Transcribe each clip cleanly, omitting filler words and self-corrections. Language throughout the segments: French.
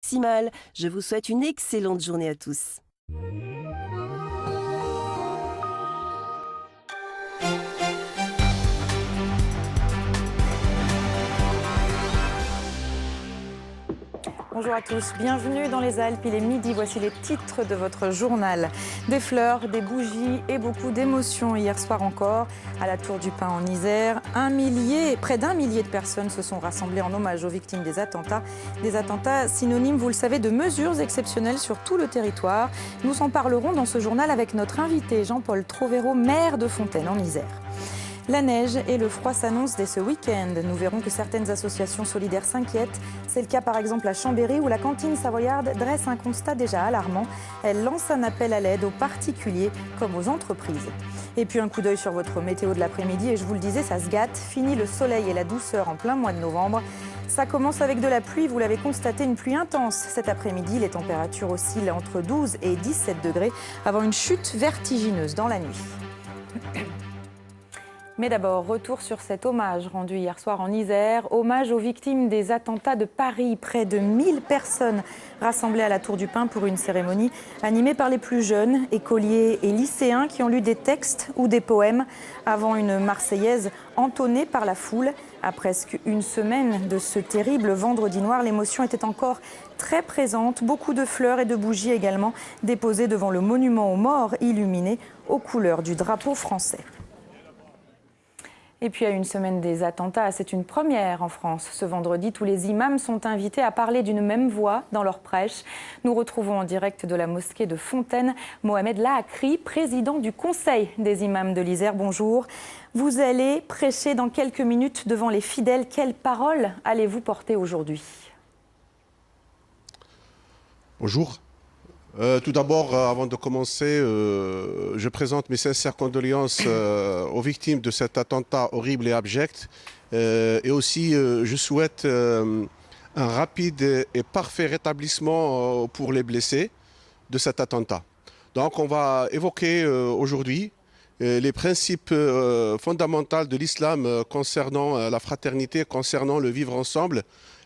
optimale. Je vous souhaite une excellente journée à tous. Bonjour à tous, bienvenue dans les Alpes, il est midi, voici les titres de votre journal. Des fleurs, des bougies et beaucoup d'émotions hier soir encore à la Tour du Pin en Isère. Près d'un millier de personnes se sont rassemblées en hommage aux victimes des attentats. Des attentats synonymes, vous le savez, de mesures exceptionnelles sur tout le territoire. Nous en parlerons dans ce journal avec notre invité Jean-Paul Trovero, maire de Fontaine en Isère. La neige et le froid s'annoncent dès ce week-end. Nous verrons que certaines associations solidaires s'inquiètent. C'est le cas par exemple à Chambéry où la cantine savoyarde dresse un constat déjà alarmant. Elle lance un appel à l'aide aux particuliers comme aux entreprises. Et puis un coup d'œil sur votre météo de l'après-midi et je vous le disais, ça se gâte. Fini le soleil et la douceur en plein mois de novembre. Ça commence avec de la pluie, vous l'avez constaté, une pluie intense. Cet après-midi, les températures oscillent entre 12 et 17 degrés avant une chute vertigineuse dans la nuit. Mais d'abord, retour sur cet hommage rendu hier soir en Isère. Hommage aux victimes des attentats de Paris. Près de 1000 personnes rassemblées à la Tour du Pin pour une cérémonie animée par les plus jeunes, écoliers et lycéens qui ont lu des textes ou des poèmes avant une Marseillaise entonnée par la foule. À presque une semaine de ce terrible vendredi noir, l'émotion était encore très présente. Beaucoup de fleurs et de bougies également déposées devant le monument aux morts illuminé aux couleurs du drapeau français. Et puis à une semaine des attentats, c'est une première en France. Ce vendredi, tous les imams sont invités à parler d'une même voix dans leur prêche. Nous retrouvons en direct de la mosquée de Fontaine Mohamed Laakri, président du Conseil des imams de l'Isère. Bonjour. Vous allez prêcher dans quelques minutes devant les fidèles. Quelles paroles allez-vous porter aujourd'hui ? Bonjour. Tout d'abord, avant de commencer, je présente mes sincères condoléances aux victimes de cet attentat horrible et abject. Et aussi, je souhaite un rapide et parfait rétablissement pour les blessés de cet attentat. Donc, on va évoquer aujourd'hui les principes fondamentaux de l'islam concernant la fraternité, concernant le vivre ensemble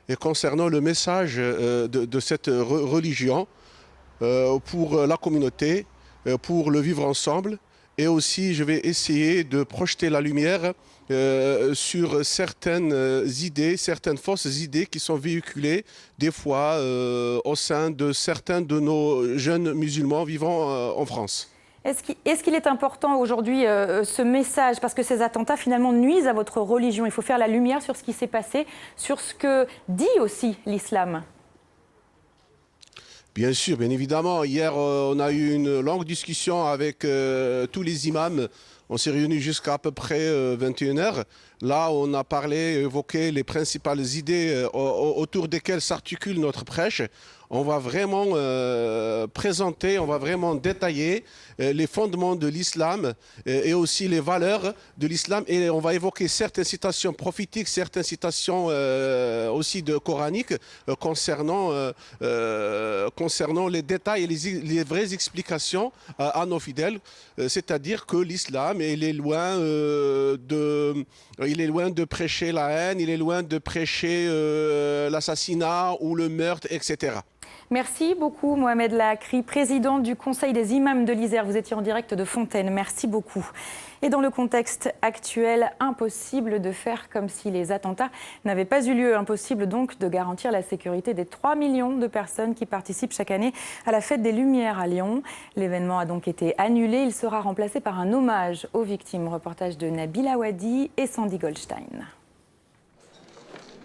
et concernant le message de cette religion. Pour la communauté, pour le vivre ensemble. Et aussi, je vais essayer de projeter la lumière sur certaines idées, certaines fausses idées qui sont véhiculées des fois au sein de certains de nos jeunes musulmans vivant en France. Est-ce qu'il est important aujourd'hui ce message, parce que ces attentats finalement nuisent à votre religion? Il faut faire la lumière sur ce qui s'est passé, sur ce que dit aussi l'islam. Bien sûr, bien évidemment. Hier, on a eu une longue discussion avec tous les imams. On s'est réunis jusqu'à peu près 21h. Là, on a parlé, évoqué les principales idées autour desquelles s'articule notre prêche. On va vraiment présenter, on va vraiment détailler les fondements de l'islam et aussi les valeurs de l'islam. Et on va évoquer certaines citations prophétiques, certaines citations aussi coraniques concernant les détails et les vraies explications à nos fidèles. C'est-à-dire que l'islam, il est loin de prêcher la haine, il est loin de prêcher l'assassinat ou le meurtre, etc. Merci beaucoup Mohamed Laakri, président du Conseil des imams de l'Isère. Vous étiez en direct de Fontaine, merci beaucoup. Et dans le contexte actuel, impossible de faire comme si les attentats n'avaient pas eu lieu. Impossible donc de garantir la sécurité des 3 millions de personnes qui participent chaque année à la Fête des Lumières à Lyon. L'événement a donc été annulé. Il sera remplacé par un hommage aux victimes. Reportage de Nabila Wadi et Sandy Goldstein.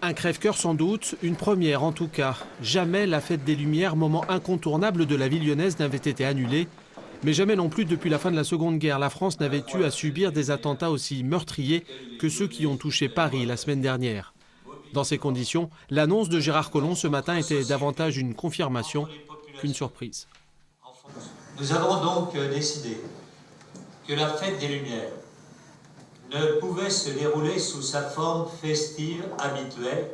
Un crève-cœur sans doute, une première en tout cas. Jamais la Fête des Lumières, moment incontournable de la vie lyonnaise, n'avait été annulée. Mais jamais non plus depuis la fin de la Seconde Guerre, la France n'avait eu à subir des attentats aussi meurtriers que ceux qui ont touché Paris la semaine dernière. Dans ces conditions, l'annonce de Gérard Collomb ce matin était davantage une confirmation qu'une surprise. Nous avons donc décidé que la Fête des Lumières ne pouvait se dérouler sous sa forme festive habituelle,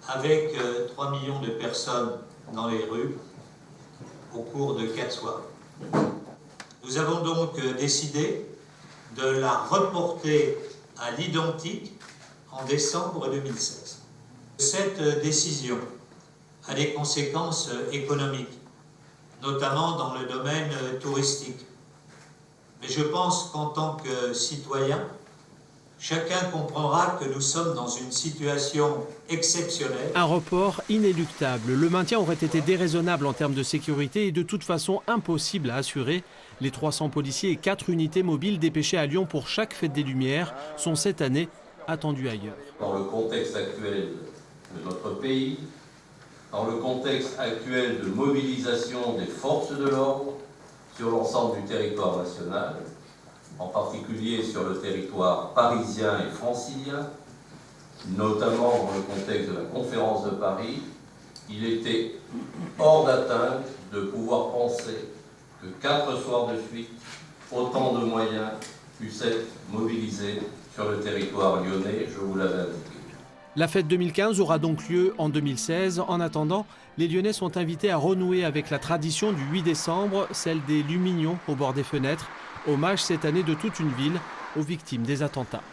avec 3 millions de personnes dans les rues au cours de 4 soirs. Nous avons donc décidé de la reporter à l'identique en décembre 2016. Cette décision a des conséquences économiques, notamment dans le domaine touristique. Mais je pense qu'en tant que citoyen, chacun comprendra que nous sommes dans une situation exceptionnelle. Un report inéluctable. Le maintien aurait été déraisonnable en termes de sécurité et de toute façon impossible à assurer. Les 300 policiers et 4 unités mobiles dépêchées à Lyon pour chaque fête des Lumières sont cette année attendus ailleurs. Dans le contexte actuel de notre pays, dans le contexte actuel de mobilisation des forces de l'ordre sur l'ensemble du territoire national, en particulier sur le territoire parisien et francilien, notamment dans le contexte de la conférence de Paris, il était hors d'atteinte de pouvoir penser que 4 soirs de suite, autant de moyens puissent être mobilisés sur le territoire lyonnais, je vous l'avais indiqué. La fête 2015 aura donc lieu en 2016. En attendant, les Lyonnais sont invités à renouer avec la tradition du 8 décembre, celle des lumignons au bord des fenêtres. Hommage cette année de toute une ville aux victimes des attentats.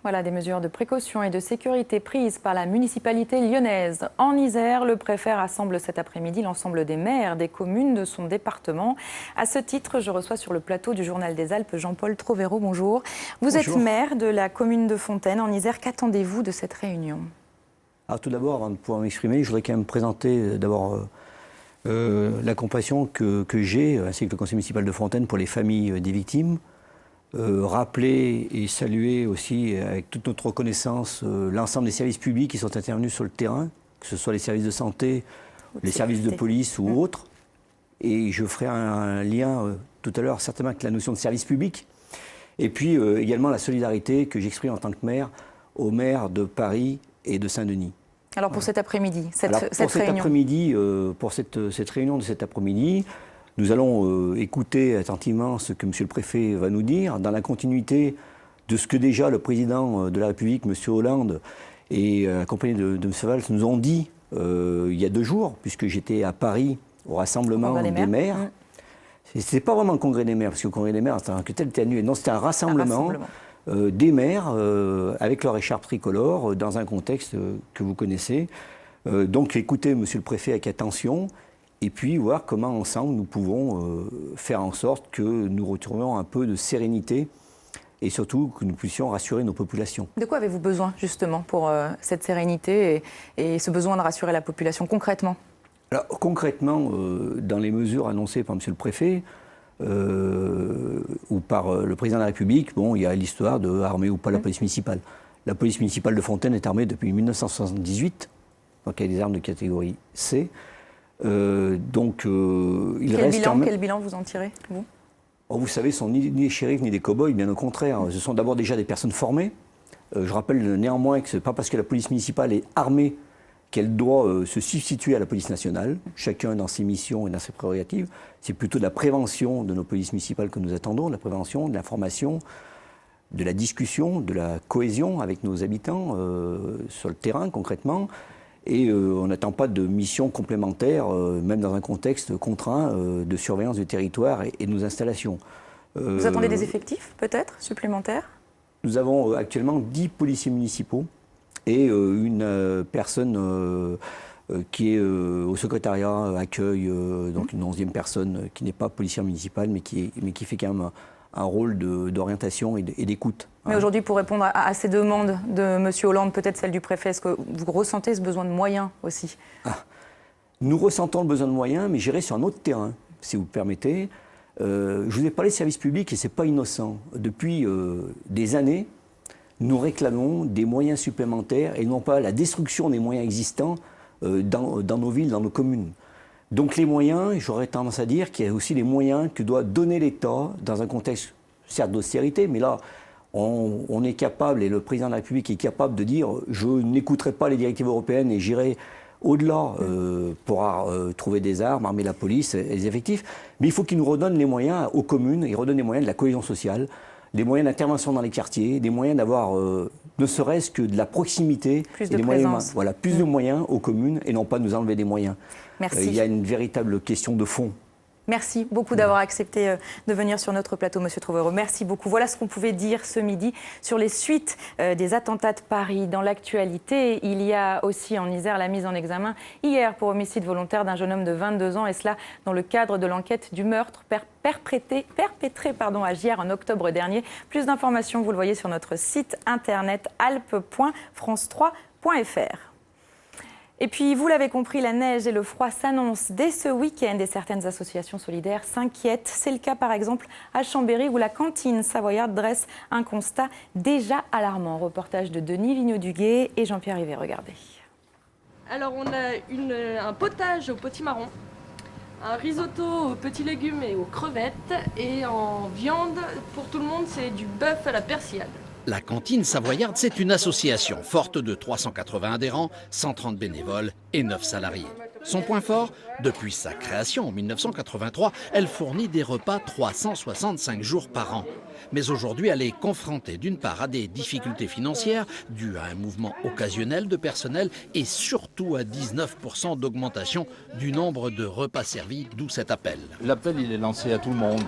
Voilà des mesures de précaution et de sécurité prises par la municipalité lyonnaise. En Isère, le préfet rassemble cet après-midi l'ensemble des maires des communes de son département. À ce titre, je reçois sur le plateau du Journal des Alpes Jean-Paul Trovero. Bonjour. Vous êtes maire de la commune de Fontaine en Isère. Qu'attendez-vous de cette réunion? Alors, tout d'abord, avant de pouvoir m'exprimer, je voudrais quand même présenter d'abord la compassion que j'ai, ainsi que le conseil municipal de Fontaine, pour les familles des victimes. Rappeler et saluer aussi avec toute notre reconnaissance l'ensemble des services publics qui sont intervenus sur le terrain, que ce soit les services de santé, les services de police ou autres. Et je ferai un lien tout à l'heure certainement avec la notion de service public. Et puis également la solidarité que j'exprime en tant que maire aux maires de Paris et de Saint-Denis. Alors pour cet après-midi, pour cette réunion de cet après-midi, nous allons écouter attentivement ce que M. le Préfet va nous dire, dans la continuité de ce que déjà le Président de la République, M. Hollande, et accompagné de M. Valls, nous ont dit il y a 2 jours, puisque j'étais à Paris au rassemblement des maires. Ce n'est pas vraiment le congrès des maires, parce que le congrès des maires, que tel était annulé. Non, c'était un rassemblement des maires avec leur écharpe tricolore dans un contexte que vous connaissez. Donc écoutez M. le Préfet avec attention. Et puis voir comment ensemble nous pouvons faire en sorte que nous retrouvions un peu de sérénité et surtout que nous puissions rassurer nos populations. De quoi avez-vous besoin justement pour cette sérénité et ce besoin de rassurer la population concrètement? Alors concrètement, dans les mesures annoncées par M. le Préfet ou par le Président de la République, bon, il y a l'histoire de armer ou pas la police municipale. La police municipale de Fontaine est armée depuis 1978, donc il y a des armes de catégorie C. Quel bilan vous en tirez, vous? Vous savez, ce ne sont ni des shérifs ni des cow-boys, bien au contraire. Ce sont d'abord déjà des personnes formées. Je rappelle néanmoins que ce n'est pas parce que la police municipale est armée qu'elle doit se substituer à la police nationale, chacun dans ses missions et dans ses prérogatives. C'est plutôt de la prévention de nos polices municipales que nous attendons, de la prévention, de l'information, de la discussion, de la cohésion avec nos habitants sur le terrain concrètement. Et on n'attend pas de mission complémentaire, même dans un contexte contraint de surveillance du territoire et de nos installations. Vous attendez des effectifs, peut-être, supplémentaires? Nous avons actuellement 10 policiers municipaux et une personne qui est au secrétariat accueil, donc une 11e personne qui n'est pas policière municipale, mais qui fait quand même un rôle d'orientation et d'écoute. Mais aujourd'hui, pour répondre à ces demandes de M. Hollande, peut-être celle du préfet, est-ce que vous ressentez ce besoin de moyens aussi? Nous ressentons le besoin de moyens, mais j'irai sur un autre terrain, si vous le permettez. Je vous ai parlé de services publics et ce n'est pas innocent. Depuis des années, nous réclamons des moyens supplémentaires et non pas la destruction des moyens existants dans nos villes, dans nos communes. Donc les moyens, j'aurais tendance à dire qu'il y a aussi les moyens que doit donner l'État dans un contexte certes d'austérité, mais là on est capable, et le président de la République est capable de dire je n'écouterai pas les directives européennes et j'irai au-delà pour trouver des armes, armer la police, les effectifs. Mais il faut qu'il nous redonne les moyens aux communes, il redonne les moyens de la cohésion sociale, des moyens d'intervention dans les quartiers, des moyens d'avoir ne serait-ce que de la proximité. Plus de présence. Voilà, plus de moyens aux communes et non pas nous enlever des moyens. Merci. Il y a une véritable question de fond Merci beaucoup d'avoir accepté de venir sur notre plateau, Monsieur Trouvereau. Merci beaucoup. Voilà ce qu'on pouvait dire ce midi sur les suites des attentats de Paris. Dans l'actualité, il y a aussi en Isère la mise en examen hier pour homicide volontaire d'un jeune homme de 22 ans, et cela dans le cadre de l'enquête du meurtre perpétré à Gières en octobre dernier. Plus d'informations, vous le voyez sur notre site internet alpes.france3.fr. Et puis, vous l'avez compris, la neige et le froid s'annoncent dès ce week-end et certaines associations solidaires s'inquiètent. C'est le cas, par exemple, à Chambéry, où la cantine savoyarde dresse un constat déjà alarmant. Reportage de Denis Vigneaud-Duguet et Jean-Pierre Rivet, regardez. Alors, on a un potage au potimarron, un risotto aux petits légumes et aux crevettes, et en viande, pour tout le monde, c'est du bœuf à la persillade. La cantine savoyarde, c'est une association forte de 380 adhérents, 130 bénévoles et 9 salariés. Son point fort, depuis sa création en 1983, elle fournit des repas 365 jours par an. Mais aujourd'hui, elle est confrontée d'une part à des difficultés financières dues à un mouvement occasionnel de personnel et surtout à 19% d'augmentation du nombre de repas servis, d'où cet appel. L'appel, il est lancé à tout le monde.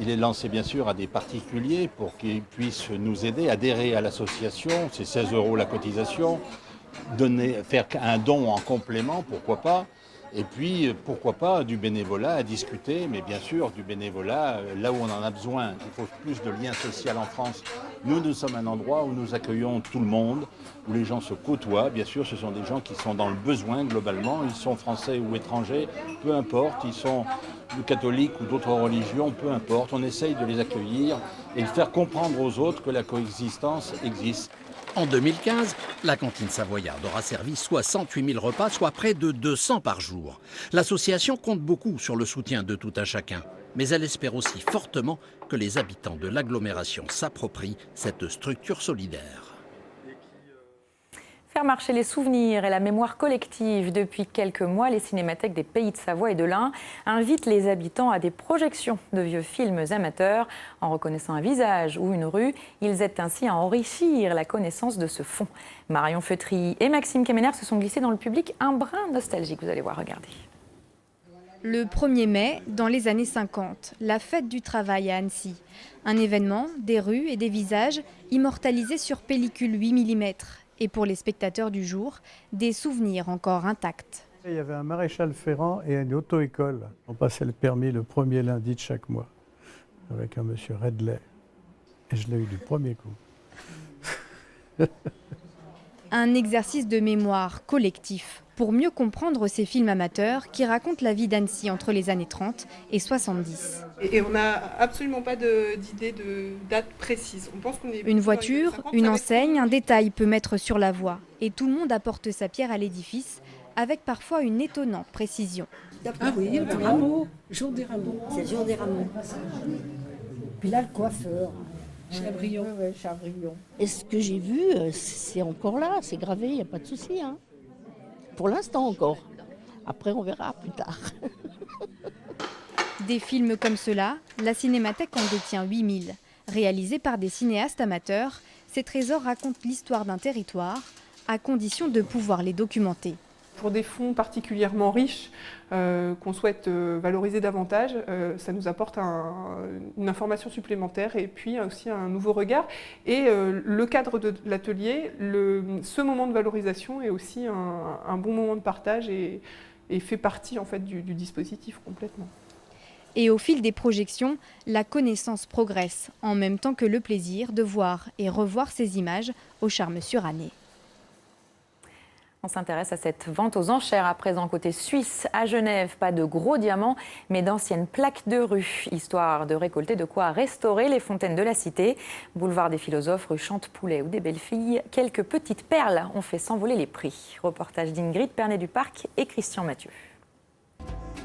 Il est lancé bien sûr à des particuliers pour qu'ils puissent nous aider à adhérer à l'association. C'est 16 € la cotisation. Faire un don en complément, pourquoi pas. Et puis, pourquoi pas, du bénévolat à discuter, mais bien sûr, du bénévolat là où on en a besoin. Il faut plus de lien social en France. Nous sommes un endroit où nous accueillons tout le monde, où les gens se côtoient. Bien sûr, ce sont des gens qui sont dans le besoin globalement. Ils sont français ou étrangers, peu importe. Ils sont catholiques ou d'autres religions, peu importe. On essaye de les accueillir et de faire comprendre aux autres que la coexistence existe. En 2015, la cantine savoyarde aura servi 68 000 repas, soit près de 200 par jour. L'association compte beaucoup sur le soutien de tout un chacun, mais elle espère aussi fortement que les habitants de l'agglomération s'approprient cette structure solidaire. Faire marcher les souvenirs et la mémoire collective. Depuis quelques mois, les cinémathèques des Pays de Savoie et de l'Ain invitent les habitants à des projections de vieux films amateurs. En reconnaissant un visage ou une rue, ils aident ainsi à enrichir la connaissance de ce fond. Marion Feutry et Maxime Kemener se sont glissés dans le public un brin nostalgique. Vous allez voir, regardez. Le 1er mai, dans les années 50, la fête du travail à Annecy. Un événement, des rues et des visages immortalisés sur pellicule 8 mm. Et pour les spectateurs du jour, des souvenirs encore intacts. Il y avait un maréchal ferrant et une auto-école. On passait le permis le premier lundi de chaque mois avec un monsieur Redley. Et je l'ai eu du premier coup. Un exercice de mémoire collectif pour mieux comprendre ces films amateurs qui racontent la vie d'Annecy entre les années 30 et 70. Et on n'a absolument pas d'idée de date précise. On pense qu'on est une voiture, une enseigne, un détail peut mettre sur la voie. Et tout le monde apporte sa pierre à l'édifice, avec parfois une étonnante précision. Ah oui, le rameau, jour des rameaux. C'est le jour des rameaux. Puis là, le coiffeur. Chabrillon. Ouais, Chabrillon. Et ce que j'ai vu, c'est encore là, c'est gravé, il n'y a pas de souci. Hein. Pour l'instant encore. Après, on verra plus tard. Des films comme cela, la Cinémathèque en détient 8000. Réalisés par des cinéastes amateurs, ces trésors racontent l'histoire d'un territoire, à condition de pouvoir les documenter. Pour des fonds particulièrement riches qu'on souhaite valoriser davantage, ça nous apporte une information supplémentaire et puis aussi un nouveau regard. Et le cadre de l'atelier, ce moment de valorisation est aussi un bon moment de partage et fait partie en fait, du dispositif complètement. Et au fil des projections, la connaissance progresse, en même temps que le plaisir de voir et revoir ces images au charme suranné. On s'intéresse à cette vente aux enchères à présent côté suisse à Genève. Pas de gros diamants, mais d'anciennes plaques de rue, histoire de récolter de quoi restaurer les fontaines de la cité. Boulevard des Philosophes, rue Chantepoulet ou des Belles-Filles, quelques petites perles ont fait s'envoler les prix. Reportage d'Ingrid Pernet-Duparc et Christian Mathieu.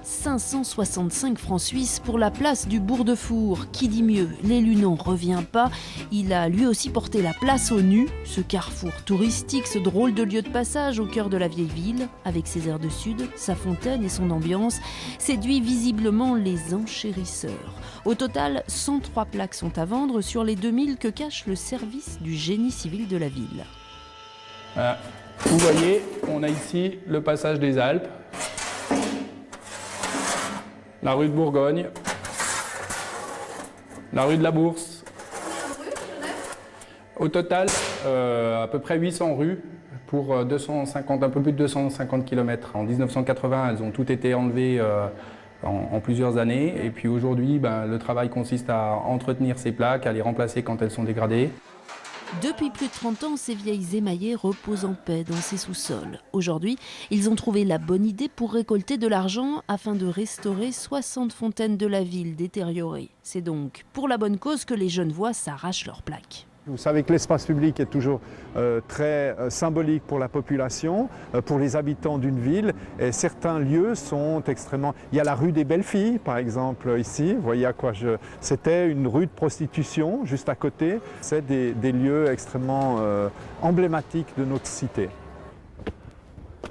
565 francs suisses pour la place du Bourg-de-Four. Qui dit mieux, l'élu n'en revient pas. Il a lui aussi porté la place aux nus. Ce carrefour touristique, ce drôle de lieu de passage au cœur de la vieille ville, avec ses airs de sud, sa fontaine et son ambiance, séduit visiblement les enchérisseurs. Au total, 103 plaques sont à vendre sur les 2000 que cache le service du génie civil de la ville. Voilà. Vous voyez, on a ici le passage des Alpes. la rue de Bourgogne, la rue de la Bourse. Au total, à peu près 800 rues pour un peu plus de 250 km. En 1980, elles ont toutes été enlevées en plusieurs années. Et puis aujourd'hui, le travail consiste à entretenir ces plaques, à les remplacer quand elles sont dégradées. Depuis plus de 30 ans, ces vieilles émaillées reposent en paix dans ces sous-sols. Aujourd'hui, ils ont trouvé la bonne idée pour récolter de l'argent afin de restaurer 60 fontaines de la ville détériorées. C'est donc pour la bonne cause que les Genevois s'arrachent leurs plaques. Vous savez que l'espace public est toujours très symbolique pour la population, pour les habitants d'une ville. Et certains lieux sont extrêmement... Il y a la rue des Belles-Filles, par exemple, ici. Vous voyez à quoi C'était une rue de prostitution, juste à côté. C'est des lieux extrêmement emblématiques de notre cité.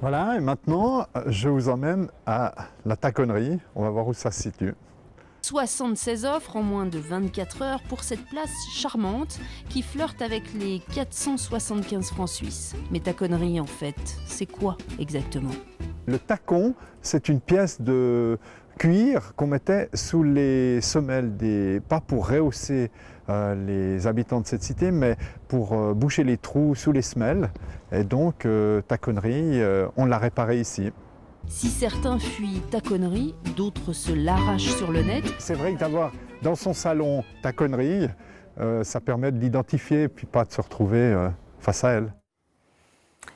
Voilà, et maintenant, je vous emmène à la taconnerie. On va voir où ça se situe. 76 offres en moins de 24 heures pour cette place charmante qui flirte avec les 475 francs suisses. Mais taconnerie, en fait, c'est quoi exactement? Le tacon, c'est une pièce de cuir qu'on mettait sous les semelles pas pour rehausser les habitants de cette cité, mais pour boucher les trous sous les semelles. Et donc, taconnerie, on l'a réparée ici. Si certains fuient taconnerie, d'autres se l'arrachent sur le net. C'est vrai que d'avoir dans son salon taconnerie, ça permet de l'identifier et puis pas de se retrouver face à elle.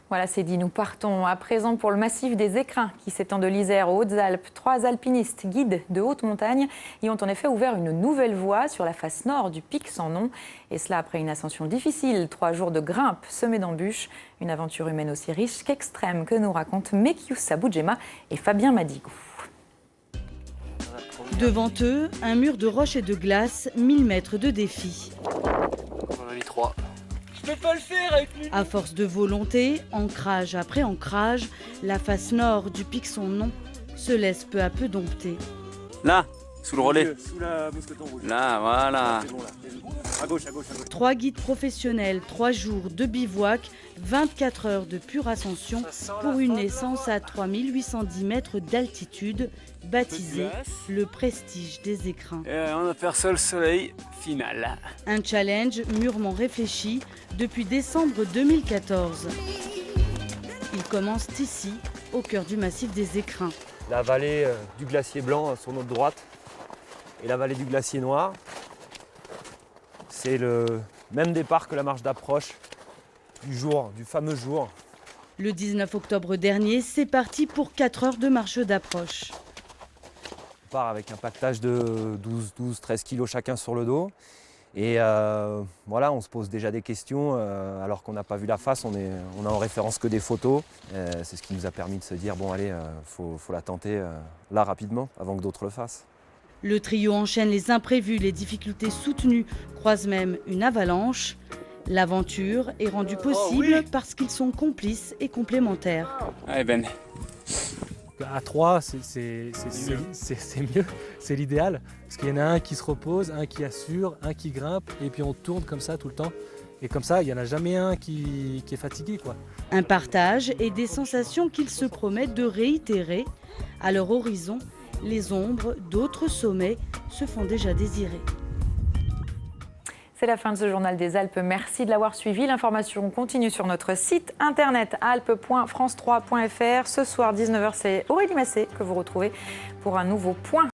Voilà, c'est dit. Nous partons à présent pour le massif des Écrins qui s'étend de l'Isère aux Hautes-Alpes. 3 alpinistes guides de haute montagne y ont en effet ouvert une nouvelle voie sur la face nord du pic sans nom. Et cela après une ascension difficile, 3 jours de grimpe semés d'embûches. Une aventure humaine aussi riche qu'extrême que nous racontent Mekioussa Boudjema et Fabien Madigou. Devant eux, un mur de roches et de glace, 1000 mètres de défi. On a mis 3. Je peux pas le faire avec lui. À force de volonté, ancrage après ancrage, la face nord du pic sans nom se laisse peu à peu dompter. Là, sous le relais. Sous la mousqueton rouge. Là, voilà. C'est bon, là. À gauche, à gauche, à gauche. 3 guides professionnels, 3 jours de bivouac, 24 heures de pure ascension pour une naissance à 3810 mètres d'altitude, baptisée le prestige des Écrins. On aperçoit le soleil final. Un challenge mûrement réfléchi depuis décembre 2014. Il commence ici, au cœur du massif des Écrins. La vallée du glacier blanc sur notre droite et la vallée du glacier noir. C'est le même départ que la marche d'approche du fameux jour. Le 19 octobre dernier, c'est parti pour 4 heures de marche d'approche. On part avec un pactage de 12-13 kilos chacun sur le dos. Et voilà, on se pose déjà des questions alors qu'on n'a pas vu la face, on a en référence que des photos. C'est ce qui nous a permis de se dire, bon allez, faut la tenter là rapidement avant que d'autres le fassent. Le trio enchaîne les imprévus, les difficultés soutenues, croise même une avalanche. L'aventure est rendue possible parce qu'ils sont complices et complémentaires. Allez Ben. À 3, c'est mieux, c'est l'idéal. Parce qu'il y en a un qui se repose, un qui assure, un qui grimpe, et puis on tourne comme ça tout le temps. Et comme ça, il n'y en a jamais un qui est fatigué, quoi. Un partage et des sensations qu'ils se promettent de réitérer. À leur horizon, les ombres d'autres sommets se font déjà désirer. C'est la fin de ce journal des Alpes. Merci de l'avoir suivi. L'information continue sur notre site internet alpes.france3.fr. Ce soir, 19h, c'est Aurélie Massé que vous retrouvez pour un nouveau point.